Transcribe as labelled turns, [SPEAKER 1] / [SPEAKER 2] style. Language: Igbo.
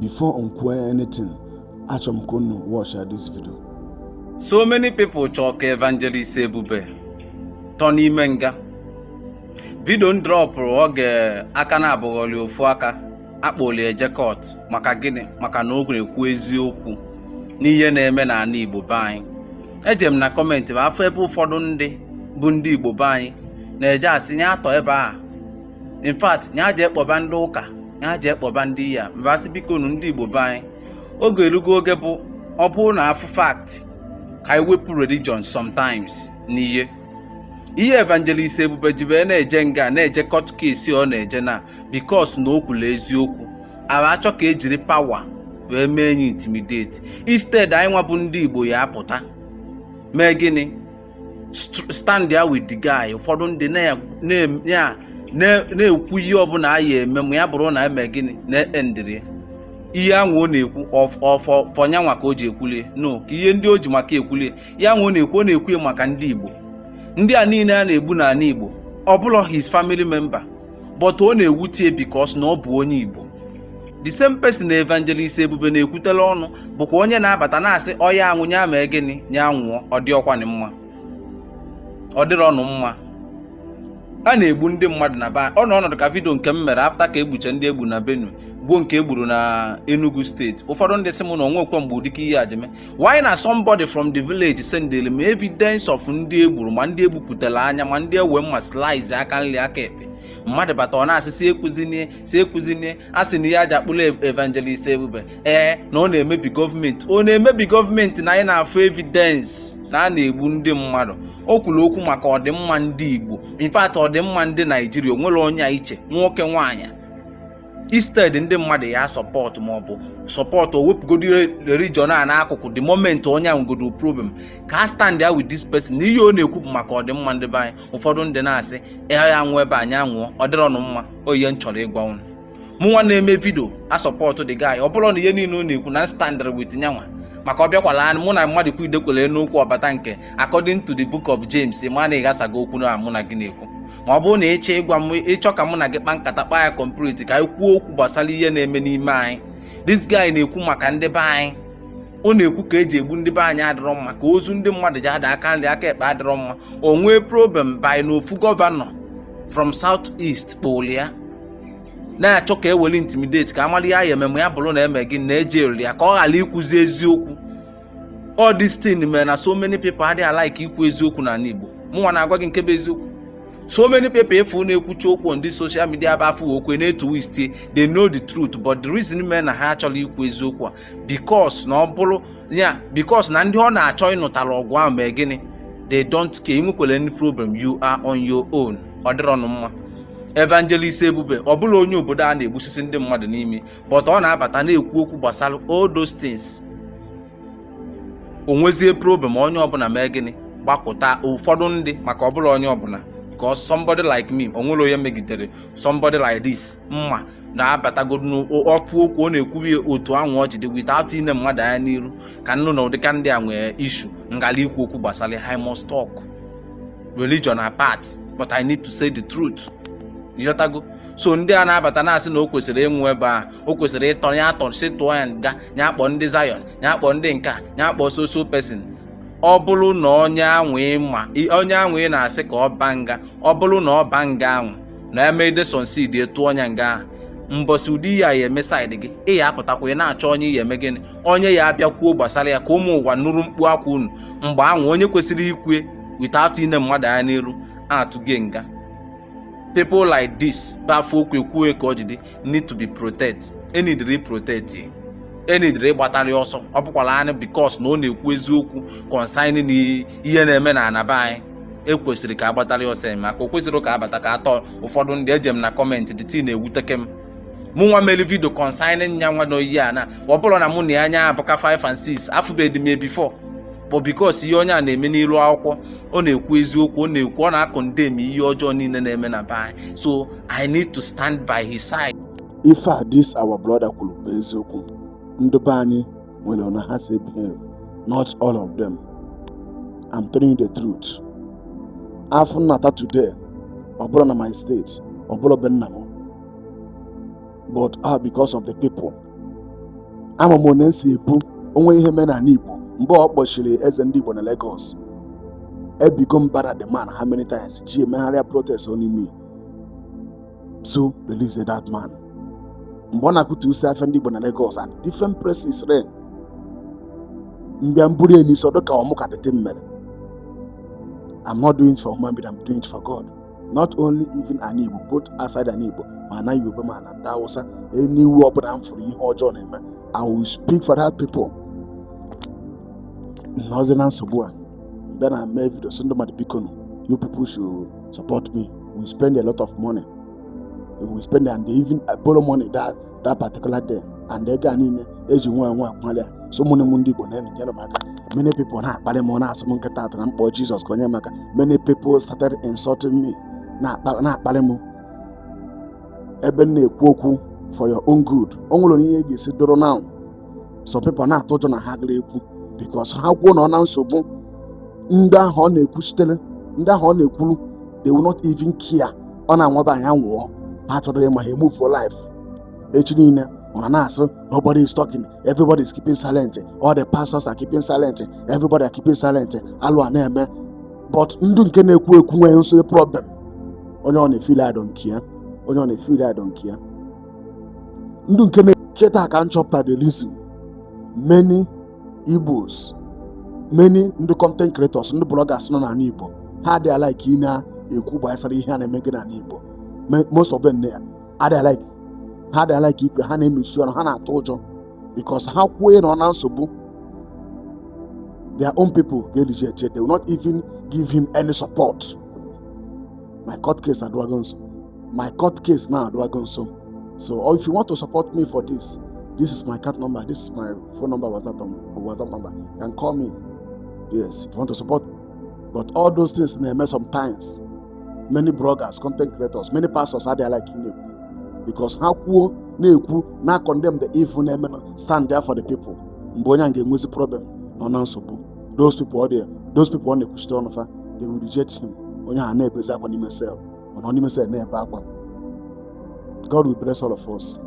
[SPEAKER 1] before unquire anything, achọm ka unu watch this video.
[SPEAKER 2] So many people talk evangelist Ebube turn n'ime nga. Video drop oge aka na abụghọli ofu aka akpọli eje court maka gịnị maka na o ekwu eziokwu n'ihe na-eme na ana Igbo be anyị. Ejem na comment bụ afọ ebe ụfọdụ ndị bụ ndị Igbo be anyị na-eje asị nya atọ ebe a. In fact, nya je kpọba ndị ụka, nya je kpọba ndị ya mbasị biko nu ndị Igbo be anyị. Oge erugo oge bụ ọ bụrụ na afụ fact ka iwepụ religion sometimes n'ihe. Ihe evangelist Ebube jibe na-eje nga na-eje court case ọ na-eje na because na o kwuru eziokwu. Ara achọ ka ejiri power wee mee enyi intimidate. Instead anyị nwa bụ ndị Igbo ya apụta mee gịnị stand there with the guy. Ụfọdụ ndị na-ekwu ihe ọbụla anyị eme ma ya bụrụ na eme gịnị na-endịrị ihe ahụ ọ na-ekwu fọnyanwa ka o ji ekwulie no ka ihe ndị o ji maka ekwulie ya ahụ ọ na-ekwu maka ndị Igbo. Ndị a niile a na-egbu n'ala Igbo ọ bụla his family member but ọ na-ewutie because na ọ bụ onye Igbo. The same person na evangelist Ebube na-ekwutela ọnụ bụkwa onye na-abata na-asị ọya anwụ nya mee gịnị nya nwụọ ọ dị ọkwanị mma ọ dịrị ọnụ mma. A na-egbu ndị mmadụ na ba ọnọdụ ka vidio nke m mere afta ka egbuche ndị egbu na Benue gbuo nke egburu na Enugu steeti. Ụfọdụ ndị sị m na onwekwe mgbe ụdịka ihe ajeme why na somebody from the village sendele m evidence of ndị egburu ma ndị egbupụtara anya ma ndị ewe mma slice aka nri aka ekpe. Mmadụ bata ọ na-asị si ekwuzinie a sị na ihe aja kpụrụ evangelist Ebube na ọ na-emebi gọọmenti. Ọ na-emebi gọọmenti na anyị na-afụ evidence na a na-egbu ndị mmadụ. O kwuru okwu maka ọdịmma ndị Igbo, in fact ọdịmma ndị Naijiria. Onwere onye iche nwoke nwaanyị. Instead ndị mmadụ ya support maọbụ support o wepụgodo region a n'akụkụ the moment onye ahụ godo problem ka stand there with this person na ihe ọ na-ekwu maka ọdịmma ndị be anyị. Ụfọdụ ndị na-asị ya nwụ ebe anyị anwụọ ọ dịrị ọnụ mma oyihe m chọrọ ịgwa unu. Mụ nwa na-eme vidio a support the guy ọ bụrụ na ihe niile ọ na-ekwu na stand with nyanwa maka ọ bịakwala mụ na mmadụ kwu idekwele n'okwu ọbata nke according to the book of James ịma na ịghasago okwu na mụ na gị na-ekwu. Ma ọ bụrụ na ịchọ ka mụ na gị kpa nkata kpa ya complete ka anyị kwuo okwu gbasara ihe na-eme n'ime anyị. This guy na-ekwu maka ndị be anyị. Ọ na-ekwu ka eji egbu ndị be anyị adịrọ mma ka ozu ndị mmadụ ji ada aka nri aka ekpe adịrọ mma. O nwee problem by n'ofu gọvanọ from south east kpọlụ ya na-achọ ka eweli intimidate ka amara ya ememe ya bụrụ na eme gị na-eje eri ya ka ọ ghara ikwuzi eziokwu. All this thing mere na so many people adịghị like ikwu eziokwu na Igbo. Mụnwa na-agwa gị nke bụ eziokwu. So many people efu na-ekwuchi okwu on this social media bụ afọ okwe na-etuwist they know the truth but the reason mere na ha achọrọ ikwu eziokwu a because na ọ bụrụ ya because na ndị ọ na-achọ ịnụtara ọgwụ ahụ mee gịnị they don't care. Inwekwere any problem you are on your own. Ọ dịrị ọnụ mma. Evangelist Ebube ọ bụla onye obodo a na-egbusisi ndị mmadụ n'ime but ọ na-abata na-ekwu okwu gbasara all those things. O nwezie problem onye ọbụla mee gịnị gbakọta ụfọdụ ndị maka ọbụla onye ọbụla because somebody like me onwere onye megidere somebody like this mma na-abatagodu n'ọfụ okwu ọ na-ekwubi otu anwụ ọjị dị without ine mmadụ anya n'iru ka nnụ na ụdịka ndị a nwere issue ngala ikwu okwu gbasara I must talk religion apart but I need to say the truth. Ịghọtago? So ndị a na-abata na-asị na o kwesịrị ịnwụ ebe a o kwesịrị ịtọ ya atọ si tụọ ya nga nya akpọ ndị Zion nya akpọ ndị nka nya akpọ so person. Ọ bụrụ na onye anwụ na-asị ka ọ baa nga ọ bụrụ na ọ baa nga ahụ na emede sonsid etu onye nga ahụ mbọsị ụdị ya eme side gị ya apụtakwa na-achọ onye ya eme gịnị onye ya abịa kwuo gbasara ya ka ụmụ ụwa nụrụ mkpu akwa unu mgbe ahụ onye kwesịrị ikwe without ine mmadụ anya n'iru atụge nga. People like this bafo okwu ekwuwe ka ọ jide need to be protected. Enidiri protect enidiri gbatara ọsọ ọ bụkwala anyị because na ọ na-ekwu eziokwu concerning ihe na-eme na anaba anyị. Ekwesịrị ka agbatara ọsọ maka o kwesịrị ka abata ka atọ ụfọdụ ndị ejem na comment dị tii na-ewuteke m. Mụ nwa mere video concerning nya nwa n'oyi a na ọ bụrụ na mụ na anya abụka 5 and 6 afụbedị m before but because ihe onye a na-eme n'iru akwụkwọ ọ na-ekwu eziokwu ọ na-akọndem ihe ọjọọ niile na-eme na be anyị. So I need to stand by his side.
[SPEAKER 1] If this our brother kwuru bụ eziokwu ndị be anyị nwere ọna ha si behave, not all of them. I'm telling you the truth. After Nata today, ọ bụrụ na my state, ọ bụrụ be nna m, but because of the people ama m na nsi ebu onwe ihe mee na Igbo mgbe ọ kpọchiri eze ndị Igbo na Lagos. Ebigo m bara the man how many times ji emegharịa protest only me to release that man. Mgbe ọ na-akụtu usi afọ ndị Igbo na Lagos and different places re mbịa mburu n'isi ọdụ ka ọmụ ka dịtị mere. I'm not doing it for human being, I'm doing it for God. Not only even an Igbo, both outside an Igbo, mana Yoruba man and Hausa, anywhere ọbụla m fụrụ ihe ọjọọ na-eme, I will speak for that people. Nọzi na nsogbu a mgbe na mee video so ndị mmadụ biko you people should support me. We spend a lot of money. We spend and they even borrow money that particular day. And ego a niile eji nwa akwụnalị ya so mụ na m ndị Igbo na-enyere m aka. Many people na-akparị m na-asị m nkịta atụ na mkpọ Jesus ka onye m aka. Many people started insulting me na-akparị m ebe m na-ekwu okwu for your own good. O nwere ihe ga-esi doro now. Some people na-atụ ụjọ na ha gara ekwu because ha kwuo na ọ na nsogbu ndị ahụ ọ na-ekwuchitere ndị ahụ ọ na-ekwuru they will not even care. Ọ na-anwaba anya nwụọ ha chọrọ ịma ha move for life. Echi niile ọ na-asị nobody is talking, everybody is keeping silent, all the pastors are keeping silent, everybody are keeping silent. Alụ a na-eme but ndụ nke na-ekwu ekwu nwere nso problem. Onye ọ na-efeel I don't care. Onye ọ na-efeel I don't care. Ndụ nke na-eketa ka nchọpụta the reason many Igbos, many ndị content creators, ndị bloggers nọ n'ala Igbo ha dị like ị na-ekwu gbasara ihe a na-eme gị n'ala Igbo. Most of them ha dị like ikpe ha na-emechi ọnụ ha na-atụ ụjọ because ha kwuo na ọ na nsogbu their own people ga-reject. They will not even give him any support. My court case adwago nso. My court case now adwago nso. So or if you want to support me for this is my card number, this is my phone number, WhatsApp number. You can call me. Yes, if you want to support. But all those things they make sometimes. Many bloggers, content creators, many pastors are there like Ndi Igbo. Because how cool na condemn the evil name stand there for the people. Mbonya nge problem no nansobu. Those people are there. Those people on the question of they will reject him. Onya ha na ebeza kwa n'ime cell. Ona n'ime cell na ebe akwa. God will bless all of us.